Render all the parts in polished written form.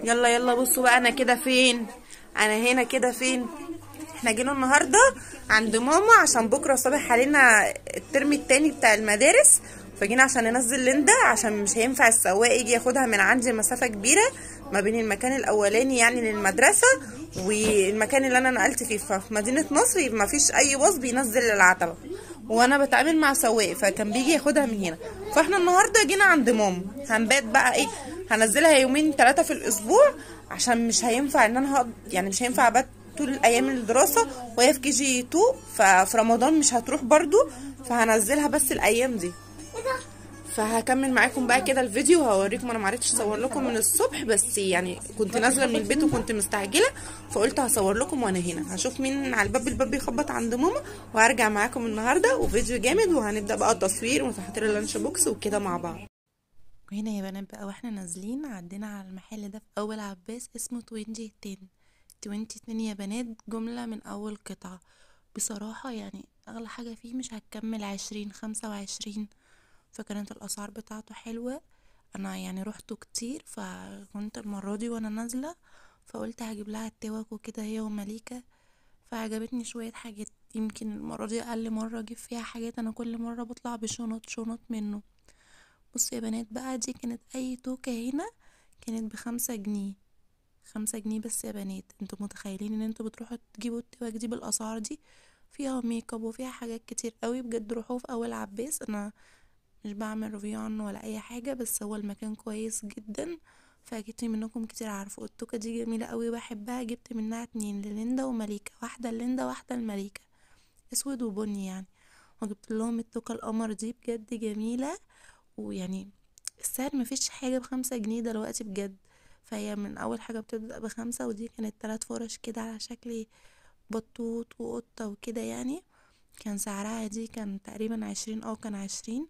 يلا يلا بصوا بقى، انا كده فين؟ انا هنا كده فين؟ احنا جينا النهارده عند ماما عشان بكره صبح علينا الترم التاني بتاع المدارس، فجينا عشان ننزل ليندا عشان مش هينفع السواق يجي ياخدها من عندي مسافه كبيره ما بين المكان الاولاني يعني للمدرسه والمكان اللي انا نقلت فيه. ففي مدينه نصر ما فيش اي باص بينزل للعتبه، وانا بتعامل مع سواق فكان بيجي ياخدها من هنا. فاحنا النهارده جينا عند ماما، هنبات بقى ايه، هنزلها يومين 3 في الاسبوع عشان مش هينفع ان انا يعني مش هينفع ابات طول ايام الدراسه وهي في كي جي 2. ففي رمضان مش هتروح برضو، فهنزلها بس الايام دي. فهكمل معاكم بقى كده الفيديو وهوريكم. انا معرفتش اصور لكم من الصبح، بس يعني كنت نازله من البيت وكنت مستعجله، فقلت هصور لكم وانا هنا. هشوف مين على الباب بيخبط عند ماما، وهرجع معاكم النهارده وفيديو جامد، وهنبدا بقى تصوير وتحضير اللانش بوكس وكده مع بعض. وهنا يا بنات بقى واحنا نازلين عدينا على المحل ده في اول عباس اسمه 2010. 2010 يا بنات جمله من اول قطعه. بصراحه يعني اغلى حاجه فيه مش هتكمل 20 25، فكانت الاسعار بتاعته حلوة. انا يعني روحته كتير، فكنت المرة دي وانا نازلة فقلت هجيب لها التوك وكده هي ومليكة، فعجبتني شوية حاجات. يمكن المرة دي اقل مرة اجيب فيها حاجات، انا كل مرة بطلع بشنط منه. بصوا يا بنات بقى، دي كانت اي توكة هنا كانت ب5 جنيه. 5 جنيه بس يا بنات. انتوا متخيلين ان انتوا بتروحوا تجيبوا التوك دي بالاسعار دي؟ فيها ميك اب وفيها حاجات كتير قوي بجد. روحوا في اول عباس. انا مش بعمل ريفيو عنه ولا اي حاجه، بس هو المكان كويس جدا. فجبت منكم كتير عارفه التوكه دي جميله قوي بحبها. جبت منها 2 لليندا ومليكه، واحده لليندا واحده لمليكه، اسود وبني يعني. وجبت لهم التوكه القمر دي بجد جميله. ويعني السعر مفيش حاجه ب5 جنيه دلوقتي بجد. فهي من اول حاجه بتبدا ب5، ودي كانت 3 فرش كده على شكل بطوط وقطه وكده يعني. كان سعرها دي كان تقريبا 20 او كان 20.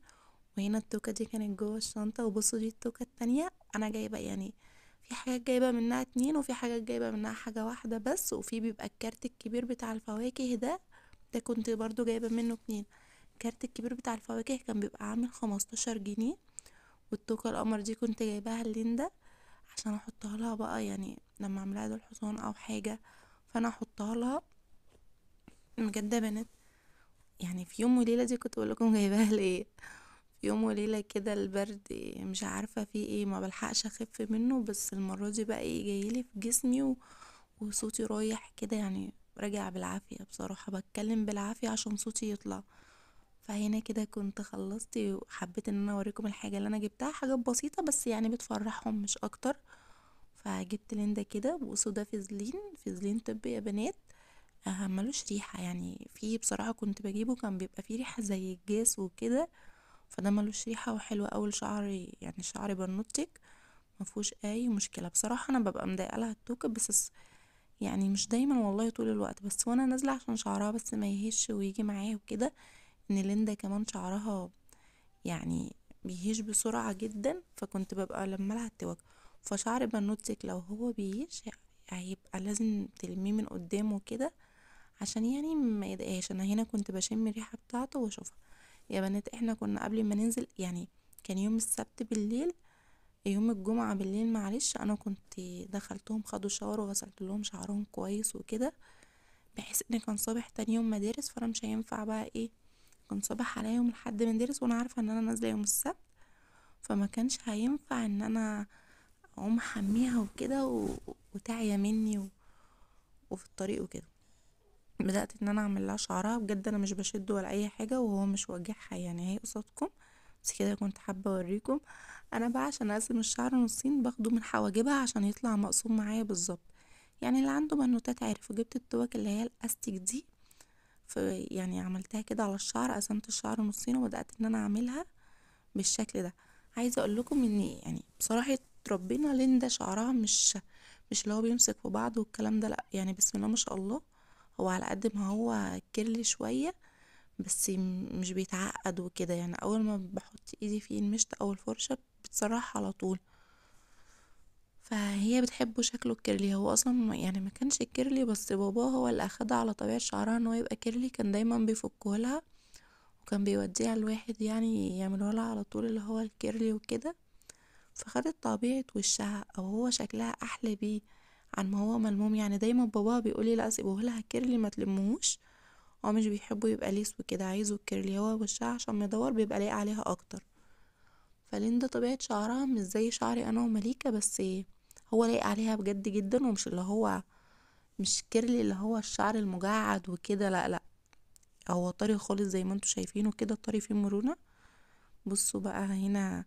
وهنا التوكة دي كانت جوه الشنطة. وبصوا دي التوكة التانية، انا جايبة يعني في حاجات جايبة منها 2 وفي حاجات جايبة منها حاجة واحدة بس. وفي بيبقى الكارت الكبير بتاع الفواكه ده كنت برضو جايبة منه 2. الكارت الكبير بتاع الفواكه كان بيبقى عامل 15 جنيه. والتوكة القمر دي كنت جايباها ليندا عشان احطها لها بقى، يعني لما اعملها دول حصان او حاجة فانا احطها لها. بجد يا بنات يعني في يوم وليلة دي كنت بقولكم جايباها ليه. في يوم وليلة كده البرد مش عارفة فيه ايه، ما بلحقش اخف منه، بس المرة دي بقى ايه جايلي في جسمي وصوتي رايح كده يعني. راجع بالعافية بصراحة، بتكلم بالعافية عشان صوتي يطلع. فهنا كده كنت خلصت وحبيت ان انا اوريكم الحاجة اللي انا جبتها، حاجات بسيطة بس يعني بتفرحهم مش اكتر. فجبت ليندا كده. بصوا ده فازلين طب يا بنات. ملوش ريحة يعني. في بصراحة كنت بجيبه كان بيبقى فيه ريحة زي الجاس وكده، فده ملوش ريحة وحلو اوي شعري، يعني شعري بنوتك مفهوش اي مشكلة. بصراحة انا ببقى مضايقة لها التوكة يعني مش دايما والله طول الوقت، بس وانا نازلة عشان شعرها بس ما يهش ويجي معايا وكده. ان ليندا كمان شعرها يعني بيهيش بسرعة جدا، فكنت ببقى لما لها التوك. فشعر بنوتك لو هو بيهيش هيبقى لازم تلميه من قدامه كده عشان يعني ما يضايقهاش. انا هنا كنت بشم الريحة بتاعته واشوفها. يا بنات احنا كنا قبل ما ننزل يعني كان يوم السبت بالليل، يوم الجمعة بالليل معلش، انا كنت دخلتهم خدوا شاور وغسلت لهم شعرهم كويس وكده، بحيث ان كان صباح تاني يوم مدارس. فانا مش هينفع بقى ايه، كان صباح عليا يوم الحد مدارس وانا عارفة ان انا نازلة يوم السبت، فما كانش هينفع ان انا اقوم احميها وكده وتعيا مني وفي الطريق وكده. بدأت ان انا اعمل لها شعرها بجد. انا مش بشد ولا اي حاجة وهو مش واجعها يعني، هي قصادكم بس كده. كنت حابة اوريكم. انا بقى عشان اقسم الشعر نصين باخده من حواجبها عشان يطلع مقسوم معايا بالظبط. يعني اللي عنده بنوتات عارف. وجبت التوك اللي هي الاستيك دي، يعني عملتها كده على الشعر، قسمت الشعر نصين وبدأت ان انا اعملها بالشكل ده. عايزه اقول لكم ان يعني بصراحه ربنا ليندا شعرها مش اللي هو بيمسك في بعض والكلام ده، لا يعني بسم الله ما شاء الله. هو على قد ما هو كيرلي شويه بس مش بيتعقد وكده يعني. اول ما بحط ايدي فيه المشط او الفرشه بتسرح على طول. فهي بتحبه شكله كيرلي. هو اصلا يعني ما كانش كيرلي، بس بابا هو اللي اخدها على طبيعه شعرها ان هو يبقى كيرلي. كان دايما بيفكه لها وكان بيوديها الواحد يعني يعمله لها على طول اللي هو الكيرلي وكده. فخدت طبيعة وشها او هو شكلها احلى بيه عن ما هو ملموم. يعني دايما باباها بيقولي لا سيبوه لها كيرلي ما تلموهوش، هو مش بيحبه يبقى ليس وكده، عايزه الكيرلي، هو وشها عشان مدور بيبقى لايق عليها اكتر. فليندا طبيعة شعرها مش زي شعري انا ومليكة، بس هو لايق عليها بجد جدا، ومش اللي هو مش كيرلي اللي هو الشعر المجعد وكده، لا لا، هو طري خالص زي ما انتوا شايفينه كده، الطري فيه مرونة. بصوا بقى هنا،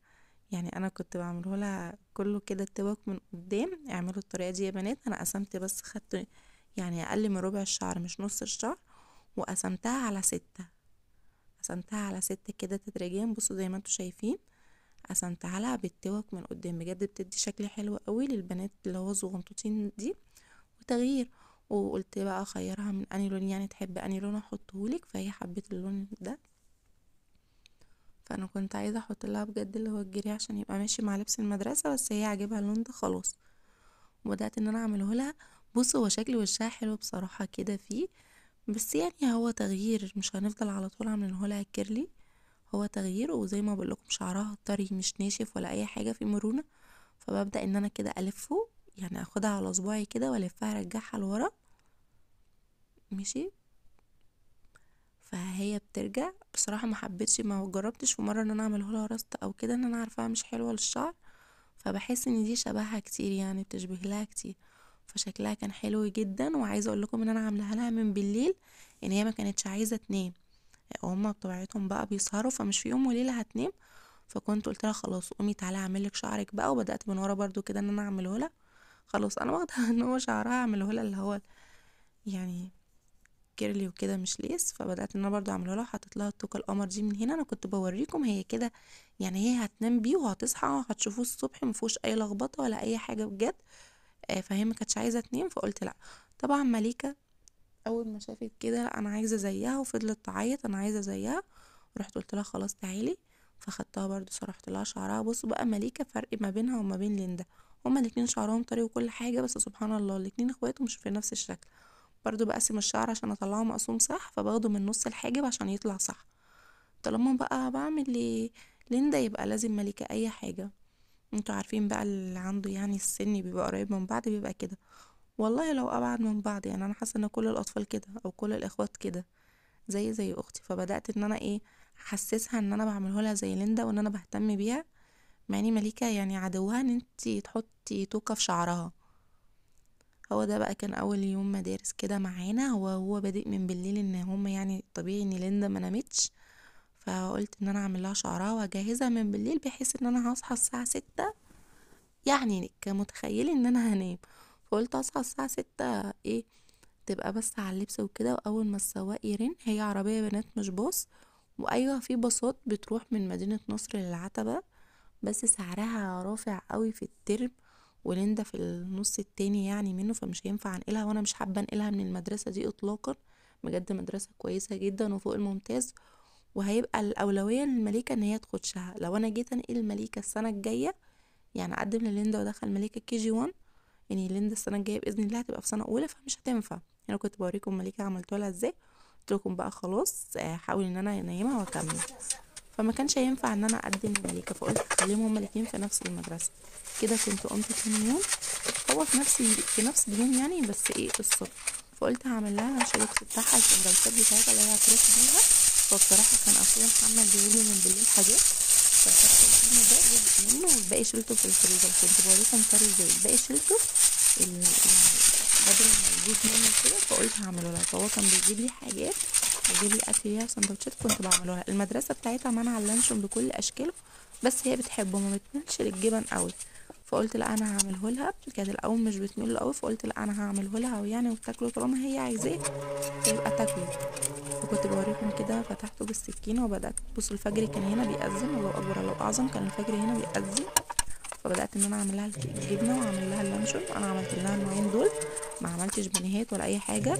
يعني انا كنت بعمله لها كله كده التوك من قدام. اعملوا الطريقة دي يا بنات. انا قسمت بس خدت يعني اقل من ربع الشعر مش نص الشعر، وقسمتها على 6، قسمتها على 6 كده تدريجيا. بصوا زي ما انتوا شايفين قسمتها لها بالتوك من قدام، بجد بتدي شكل حلو قوي للبنات اللي هو صغنطوطين دي وتغيير. وقلت بقى اخيرها من اني لون، يعني تحب اني لون احطهولك، فهي حبت اللون ده. فانا كنت عايزه احط لها بجد اللي هو الجري عشان يبقى ماشي مع لبس المدرسه، بس هي عجبها اللون ده خلاص، وبدات ان انا اعمله لها. بص هو شكل وشها حلو بصراحه كده فيه، بس يعني هو تغيير، مش هنفضل على طول عاملينه لها كيرلي، هو تغيير. وزي ما بقول لكم شعرها طري مش ناشف ولا اي حاجه، في مرونه. فببدا ان انا كده الفه، يعني اخدها على صباعي كده والفها ارجعها لورا، ماشي. فهي بترجع بصراحه ما حبيتش، ما جربتش في مره ان انا اعمله لها راست او كده، ان انا عارفاها مش حلوه للشعر، فبحس ان دي شبهها كتير، يعني بتشبه لها كتير. فشكلها كان حلو جدا. وعايزه اقول لكم ان انا عاملاها لها من بالليل، ان هي ما كانتش عايزه تنام، هما بطبيعتهم بقى بيسهروا، فمش في يوم وليله هتنام. فكنت قلت لها خلاص قومي تعالى اعملك شعرك بقى، وبدات من ورا برضو كده ان انا اعمله لها. خلاص انا واخده ان هو شعرها اعمله لها اللي هو يعني كيرلي وكده مش ليس. فبدات ان انا برضو اعمله لها، حطيت لها التوكه القمر دي من هنا. انا كنت بوريكم هي كده، يعني هي هتنام بيه وهتصحى وهتشوفوه الصبح مفيهوش اي لخبطه ولا اي حاجه بجد. فهي ما كانتش عايزه تنام، فقلت لا. طبعا مليكه اول ما شافت كده لا انا عايزه زيها، وفضلت تعيط انا عايزه زيها. رحت قلت لها خلاص تعالي، فخدتها برضو سرحت لها شعرها. بصوا بقى مليكه فرق ما بينها وما بين ليندا، هما الاتنين شعرهم طري وكل حاجه، بس سبحان الله الاتنين اخوات ومش في نفس الشكل. برضو بقسم الشعر عشان اطلعه مقسوم صح، فباخده من نص الحاجب عشان يطلع صح. طالما بقى بعمل ليندا يبقى لازم ملكة اي حاجة. انتوا عارفين بقى اللي عنده يعني السن بيبقى قريب من بعض بيبقى كده، والله لو ابعد من بعض. يعني انا حاسه ان كل الاطفال كده او كل الاخوات كده، زي اختي. فبدات ان انا احسسها ان انا بعمله لها زي ليندا وان انا بهتم بيها، مع اني مليكة يعني عدوها ان انتي تحطي توكة في شعرها. هو ده بقى كان اول يوم مدارس كده معانا. هو بادئ من بالليل، ان هما يعني طبيعي ان ليندا ما نامتش، فقلت ان انا اعمل لها شعرها واجهزها من بالليل، بحيث ان انا هصحى الساعة 6، يعني كمتخيلي ان انا هنام. فقلت اصحى الساعة 6 تبقى بس على اللبس وكده. واول ما السواق يرن، هي عربية بنات مش باص، وايوه في باصات بتروح من مدينة نصر للعتبة، بس سعرها رافع قوي في الترم، وليندا في النص التاني يعني منه، فمش هينفع انقلها، وانا مش حابة انقلها من المدرسة دي اطلاقا. بجد مدرسة كويسة جدا وفوق الممتاز، وهيبقى الأولوية للمليكة ان هي تخشها. لو انا جيت انقل المليكة السنة الجاية، يعني اقدم لليندا وادخل مليكة KG1، يعني ليندا السنة الجاية بإذن الله هتبقى في سنة أولى، فمش هتنفع. انا كنت بوريكم مليكة عملتها لها ازاي. قلت لكم بقى خلاص حاول ان انا انيمها واكمل. فما كانش هينفع ان انا اقدم لمليكة، فقلت اخليهم هما الاتنين في نفس المدرسة. كده كنت قمت تاني يوم، هو في نفس اليوم يعني، بس الصبح. فقلت هعمل لها الشيبوكس بتاعها، السندوتشات بتاعتها اللي هي هتروح بيها. فبصراحة كان اخويا محمد جايبلي من بالليل حاجات، فاخدت الفيلم ده جزء منه والباقي شلته في الفريزر. كنت بوريكم طري ازاي، الباقي شلته بدل ما يجيب مني كده، فقلت هعمله لها. فهو كان بيجيب لي حاجات، بيجيب لي اكل ليها سندوتشات، كنت بعمله لها. المدرسه بتاعتها منع اللانشون بكل اشكاله، بس هي بتحبه ما بتميلش للجبن قوي. فقلت لا انا هعمله لها. كانت الاول مش بتميل له قوي، فقلت لا انا هعمله لها ويعني وتاكله طالما هي عايزاه يبقى تاكله. فكنت بوريكم كده، فتحته بالسكينه وبدات. بصوا الفجر كان هنا بيأذن، الله اكبر الله اعظم، كان الفجر هنا بيأذن. فبدات ان انا اعمل لها الجبنه واعمل لها اللانشون. انا عملت لها النوعين دول، ما عملتش بنيهات ولا اي حاجه،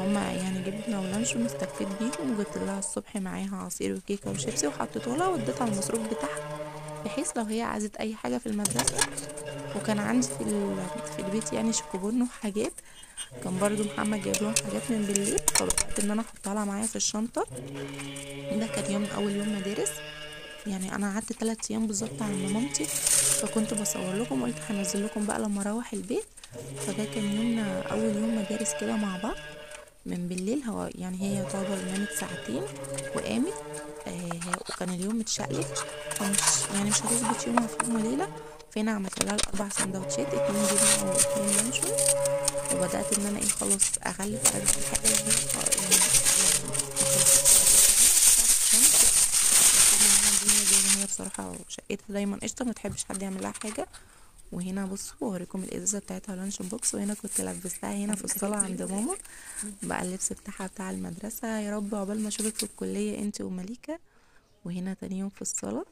هما يعني جبنه ولانشون استكفيت بيهم. وجبت لها الصبح معاها عصير وكيكه وشيبسي وحطيته لها، واديتها المصروف بتاعها، بحيث لو هي عايزت اي حاجه في المدرسه. وكان عندي في البيت يعني شيكوبون وحاجات، كان برضو محمد جايب لهم حاجات من بالليل، فبدات ان انا احطها لها معايا في الشنطه. ده كان اول يوم مدارس. يعني انا قعدت 3 ايام بالظبط عند مامتي، فكنت بصور لكم وقلت هنزل لكم بقى لما اروح البيت. فده كان يومنا اول يوم مدارس كده مع بعض من بالليل. هو يعني هي تعتبر نامت ساعتين وقامت، وكان اليوم متشقلب، فمش يعني مش هتظبط يومها في يوم وليله. فهنا عملت لها ال4 سندوتشات، 2 جبنه و2 لانشون، وبدات ان انا ايه خلاص اغلف الحاجه اللي هي بصراحه شقتها دايما قشطه، ما تحبش حد يعمل لها حاجه. وهنا بصوا بوريكم الازازه بتاعتها لانش بوكس، وهنا كنت لبستها هنا في الصاله عند ماما بقى اللبس بتاعها بتاع المدرسه. يا رب عقبال ما اشوفك في الكليه انت ومليكه. وهنا تاني يوم في الصاله،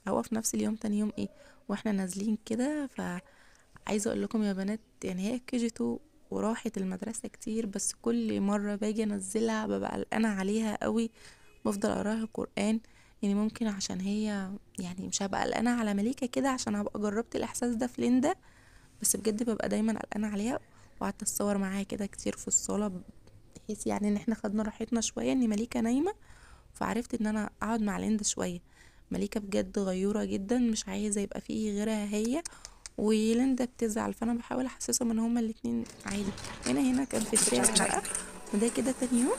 هو في نفس اليوم تاني يوم ايه واحنا نازلين كده. فعايزه اقول لكم يا بنات، يعني هي KG2 وراحت المدرسه كتير، بس كل مره باجي انزلها ببقى قلقانه عليها قوي، بفضل اقراها قران. يعني ممكن عشان هي يعني مش هبقى قلقانه على مليكه كده عشان هبقى جربت الاحساس ده في ليندا، بس بجد ببقى دايما قلقانه عليها. وقعدت اتصور معاها كده كتير في الصاله، بحيث يعني ان احنا خدنا راحتنا شويه ان مليكه نايمه، فعرفت ان انا اقعد مع ليندا شويه. مليكه بجد غيوره جدا، مش عايزه يبقى فيه غيرها هي، وليندا بتزعل، فانا بحاول احسسهم ان هما الاتنين عادي. هنا كان في الشارع بقى. وده كده تاني يوم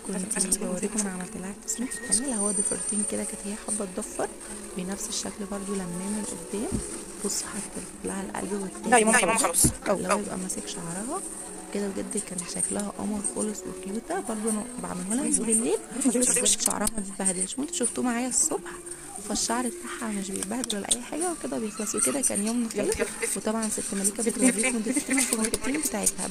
كنت بوريكم انا عملت لها التسريحه التانية اللي هو ضفيرتين كده، كانت هي حابه تضفر بنفس الشكل برضو لماه من قدام. بص حطيت لها القلب والتاني لا يا ماما خلاص اللي هو يبقى ماسك شعرها كده. بجد كان شكلها قمر خالص وكيوته. برضو انا بعمله لها بالليل بس شعرها ما بيتبهدلش، وانتوا شفتوه معايا الصبح، فالشعر بتاعها مش بيتبهدل ولا اي حاجه، وكده بيخلص. وكده كان يومنا خلص. وطبعا ست مليكه بتوريكم الدفين بتاعتها.